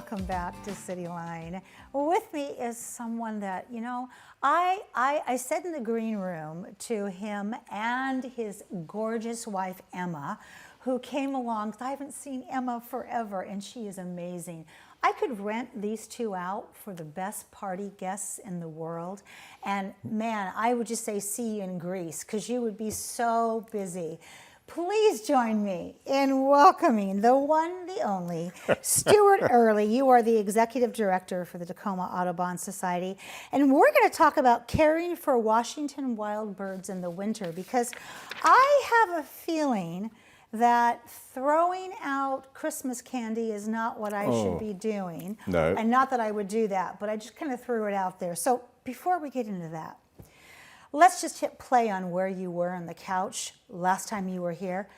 Welcome back to CityLine. With me is someone that, you know, I said in the green room to him and his gorgeous wife, Emma, who came along. I haven't seen Emma forever, and she is amazing. I could rent these two out for the best party guests in the world. And man, I would just say see you in Greece, because you would be so busy. Please join me in welcoming the one, the only, Stuart Early. You are the Executive Director for the Tahoma Audubon Society. And we're going to talk about caring for Washington wild birds in the winter, because I have a feeling that throwing out Christmas candy is not what I should be doing. No. And not that I would do that, but I just kind of threw it out there. So before we get into that, let's just hit play on where you were on the couch last time you were here.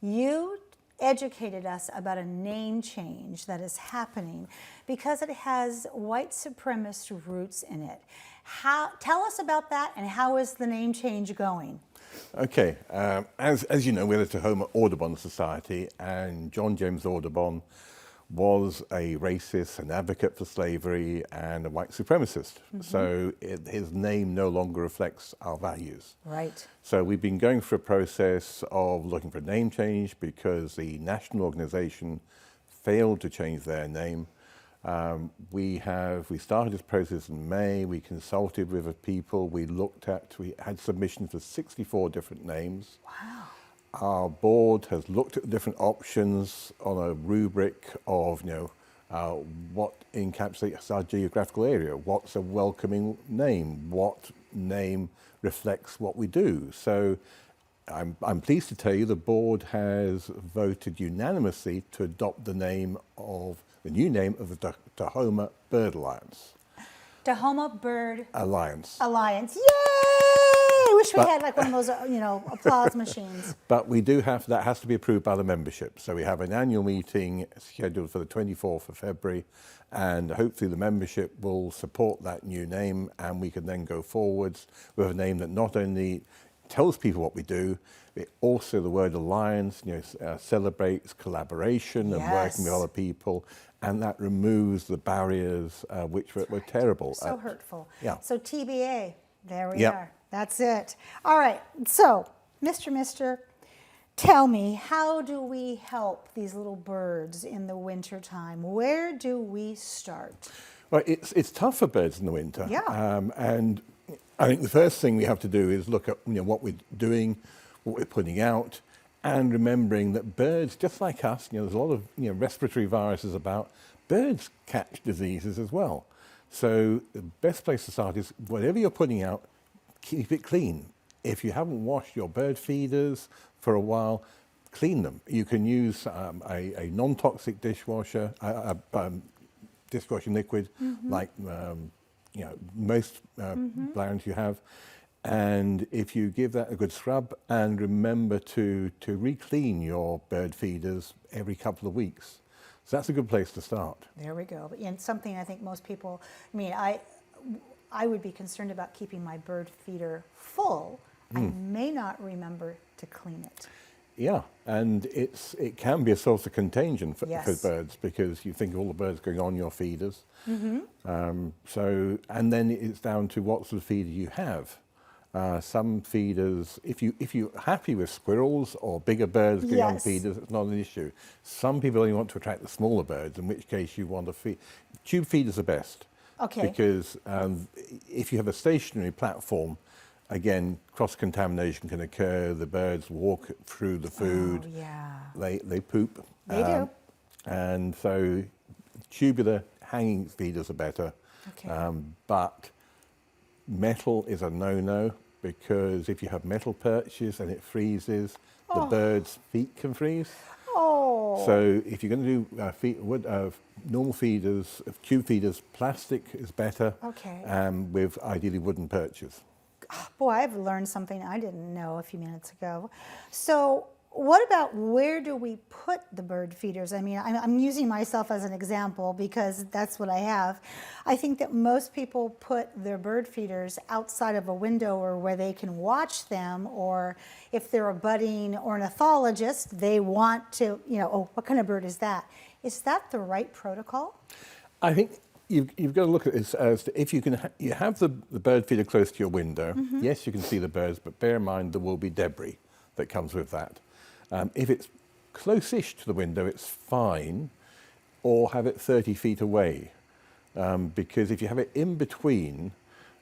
You educated us about a name change that is happening because it has white supremacist roots in it. Tell us about that, and how is the name change going? Okay, as you know, we're the Tahoma Audubon Society, and John James Audubon was a racist, an advocate for slavery, and a white supremacist. So his name no longer reflects our values. Right. So we've been going through a process of looking for a name change because the national organization failed to change their name. We started this process in May. We consulted with people. We had submissions for 64 different names. Wow. Our board has looked at different options on a rubric of, what encapsulates our geographical area, what's a welcoming name, what name reflects what we do. So I'm pleased to tell you the board has voted unanimously to adopt the new name of the Tahoma Bird Alliance. Tahoma Bird Alliance. Alliance. Yay! Wish we had like one of those, applause machines. But we do have, that has to be approved by the membership. So we have an annual meeting scheduled for the 24th of February, and hopefully the membership will support that new name, and we can then go forwards with a name that not only tells people what we do, but also the word alliance, celebrates collaboration and working with other people, and that removes the barriers which were terrible. So hurtful. Yeah. So TBA, there we are. That's it. All right. So, Mr. Tell me, how do we help these little birds in the wintertime? Where do we start? Well, it's tough for birds in the winter. Yeah. And I think the first thing we have to do is look at what we're doing, what we're putting out, and remembering that birds, just like us, there's a lot of respiratory viruses about. Birds catch diseases as well. So the best place to start is whatever you're putting out, keep it clean. If you haven't washed your bird feeders for a while, clean them. You can use a non-toxic dishwasher, dishwashing liquid, like most brands you have. And if you give that a good scrub, and remember to re-clean your bird feeders every couple of weeks. So that's a good place to start. There we go. And something I think most people, I would be concerned about keeping my bird feeder full. I may not remember to clean it. Yeah, and it can be a source of contagion for birds, because you think of all the birds going on your feeders. And then it's down to what sort of feeder you have. Some feeders, if you're happy with squirrels or bigger birds going on feeders, it's not an issue. Some people only want to attract the smaller birds, in which case you want to feed. Tube feeders are best. Okay. Because if you have a stationary platform, again, cross-contamination can occur. The birds walk through the food. Oh, yeah. They poop. They do. And so tubular hanging feeders are better. Okay. But metal is a no-no, because if you have metal perches and it freezes, the bird's feet can freeze. So if you're going to do normal feeders, tube feeders, plastic is better. Okay. With ideally wooden perches. Boy, I've learned something I didn't know a few minutes ago. So what about where do we put the bird feeders? I'm using myself as an example because that's what I have. I think that most people put their bird feeders outside of a window or where they can watch them, or if they're a budding ornithologist, they want to, what kind of bird is that? Is that the right protocol? I think you've got to look at this as if you can you have the bird feeder close to your window. Yes, you can see the birds, but bear in mind there will be debris that comes with that. If it's close-ish to the window, it's fine, or have it 30 feet away, because if you have it in between,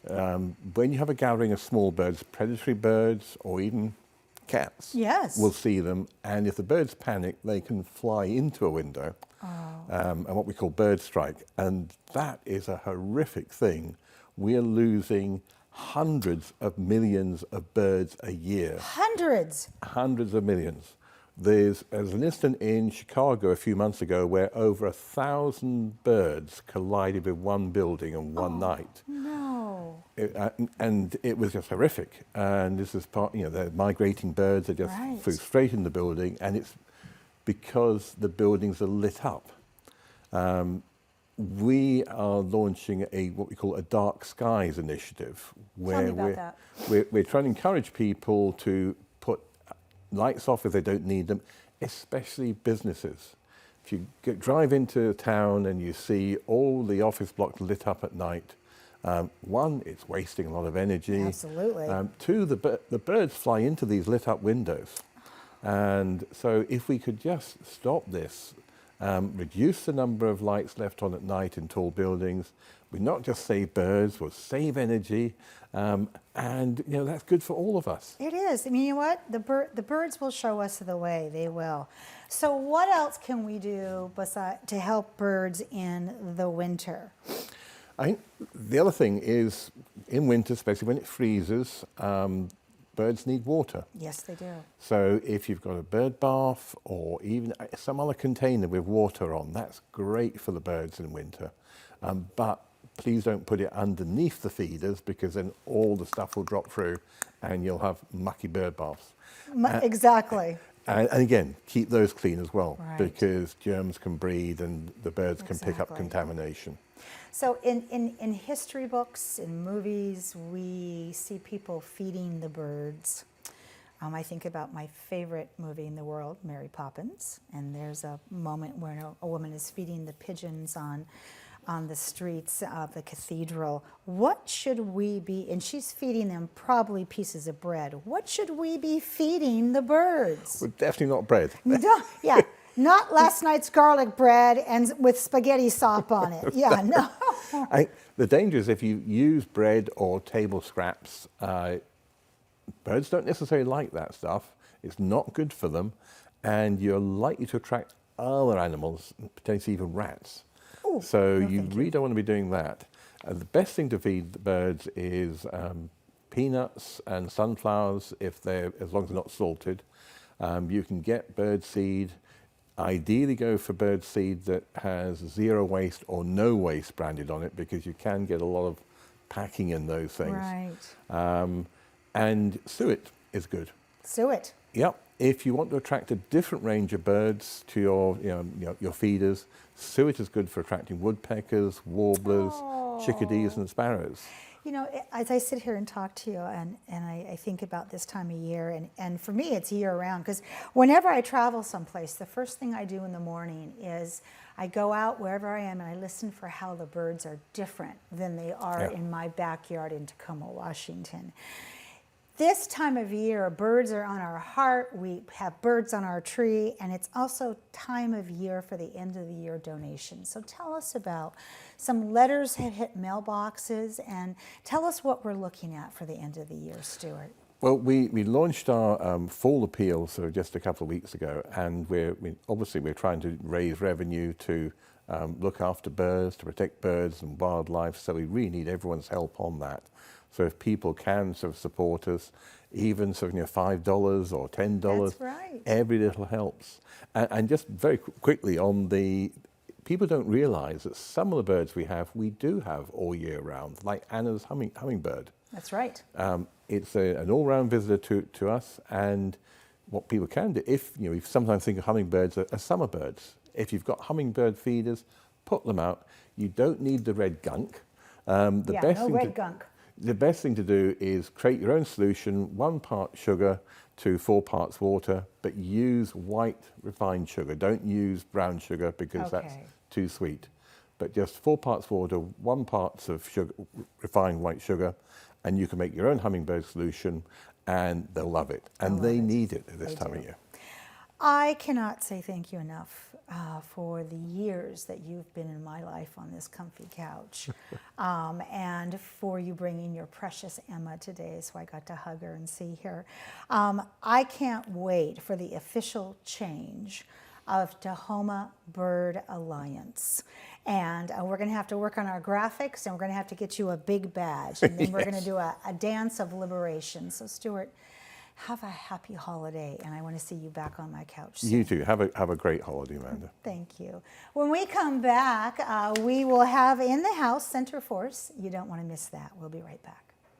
when you have a gathering of small birds, predatory birds, or even cats, Yes. will see them, and if the birds panic, they can fly into a window, and what we call bird strike, and that is a horrific thing. We're losing hundreds of millions of birds a year. Hundreds. Hundreds of millions. There's an incident in Chicago a few months ago where over 1,000 birds collided with one building in one night. No. And it was just horrific. And this is part, they're migrating birds that just Right. flew straight in the building, and it's because the buildings are lit up. We are launching what we call a dark skies initiative, where me about we're trying to encourage people to put lights off if they don't need them, especially businesses. If you drive into town and you see all the office blocks lit up at night, one, it's wasting a lot of energy. Absolutely. Two, the birds fly into these lit up windows. And so if we could just stop this, reduce the number of lights left on at night in tall buildings, we not just save birds, we'll save energy, and that's good for all of us. It is. I mean, you know what? The birds will show us the way. They will. So what else can we do to help birds in the winter? I think the other thing is, in winter, especially when it freezes, birds need water. Yes, they do. So if you've got a bird bath or even some other container with water on, that's great for the birds in winter. But please don't put it underneath the feeders, because then all the stuff will drop through and you'll have mucky bird baths. Exactly. And again, keep those clean as well, Right. because germs can breed and the birds can pick up Exactly. contamination. So in history books, in movies, we see people feeding the birds. I think about my favorite movie in the world, Mary Poppins, and there's a moment where a woman is feeding the pigeons on the streets of the cathedral. What should we be, and she's feeding them probably pieces of bread. What should we be feeding the birds? Well, definitely not bread. No, yeah, not last night's garlic bread and with spaghetti sop on it. Yeah, no. The danger is if you use bread or table scraps, birds don't necessarily like that stuff. It's not good for them, and you're likely to attract other animals, potentially even rats. Ooh, So no, you thank really don't want to be doing that. The best thing to feed the birds is peanuts and sunflowers, as long as they're not salted. You can get bird seed. Ideally go for bird seed that has zero waste or no waste branded on it, because you can get a lot of packing in those things. Right. And suet is good. Suet. Yep. If you want to attract a different range of birds to your feeders, suet is good for attracting woodpeckers, warblers, chickadees, and sparrows. You know, as I sit here and talk to you, and I think about this time of year, and for me it's year round, because whenever I travel someplace, the first thing I do in the morning is I go out wherever I am and I listen for how the birds are different than they are in my backyard in Tacoma, Washington. This time of year, birds are on our heart, we have birds on our tree, and it's also time of year for the end of the year donations. So tell us about some letters have hit mailboxes, and tell us what we're looking at for the end of the year, Stuart. Well, we launched our fall appeal just a couple of weeks ago, and we're trying to raise revenue to look after birds, to protect birds and wildlife, so we really need everyone's help on that. So if people can support us, even $5 or $10, That's right. every little helps. And just very quickly people don't realize that some of the birds we do have all year round, like Anna's hummingbird. That's right. It's an all-round visitor to us, and what people can do, you sometimes think of hummingbirds as summer birds. If you've got hummingbird feeders, put them out. You don't need the red gunk. No red gunk. The best thing to do is create your own solution, 1 part sugar to 4 parts water, but use white refined sugar. Don't use brown sugar because that's Okay. too sweet. But just 4 parts water, 1 part of sugar, refined white sugar, and you can make your own hummingbird solution, and they'll love it. And they need it at this time of year. I cannot say thank you enough for the years that you've been in my life on this comfy couch, and for you bringing your precious Emma today, so I got to hug her and see her. I can't wait for the official change of Tahoma Bird Alliance. And we're going to have to work on our graphics, and we're going to have to get you a big badge, and then we're going to do a dance of liberation. So Stuart, have a happy holiday, and I want to see you back on my couch soon. You too. Have a great holiday, Amanda. Thank you. When we come back, we will have in the house Center Force. You don't want to miss that. We'll be right back.